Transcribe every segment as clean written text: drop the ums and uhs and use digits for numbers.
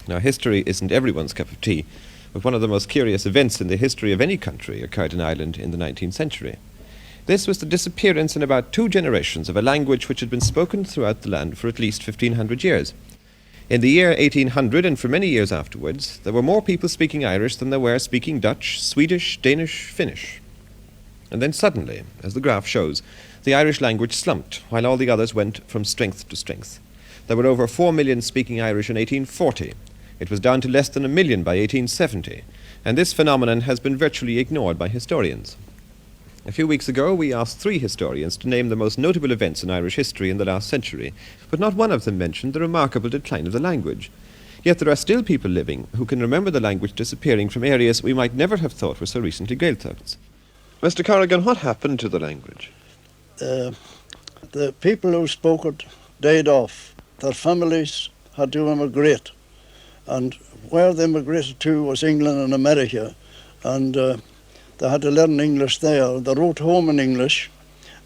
Now, history isn't everyone's cup of tea, but one of the most curious events in the history of any country occurred in Ireland in the 19th century. This was the disappearance in about 2 generations of a language which had been spoken throughout the land for at least 1,500 years. In the year 1800 and for many years afterwards, there were more people speaking Irish than there were speaking Dutch, Swedish, Danish, Finnish. And then suddenly, as the graph shows, the Irish language slumped, while all the others went from strength to strength. There were over 4 million speaking Irish in 1840. It was down to less than 1 million by 1870, and this phenomenon has been virtually ignored by historians. A few weeks ago, we asked 3 historians to name the most notable events in Irish history in the last century, but not one of them mentioned the remarkable decline of the language. Yet there are still people living who can remember the language disappearing from areas we might never have thought were so recently Gaeltachts. Mr. Corrigan, what happened to the language? The people who spoke it died off. Their families had to emigrate, and where they emigrated to was England and America, and they had to learn English there. They wrote home in English,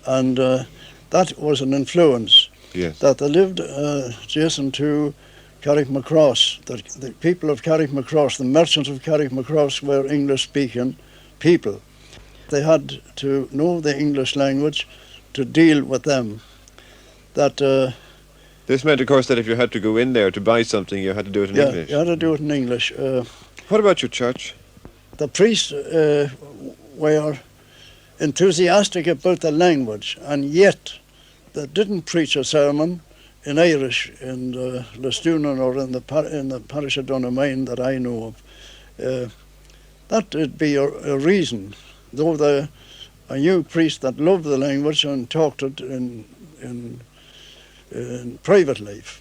and that was an influence. Yes. That they lived adjacent to Carrickmacross. The people of Carrickmacross, the merchants of Carrickmacross, were English-speaking people. They had to know the English language to deal with them. This meant, of course, that if you had to go in there to buy something, you had to do it in English. Yeah, you had to do it in English. What about your church? The priests were enthusiastic about the language, and yet they didn't preach a sermon in Irish in Lestunan or in the parish of Donaghmane that I know of. That would be a reason, though I knew priests that loved the language and talked it in private life.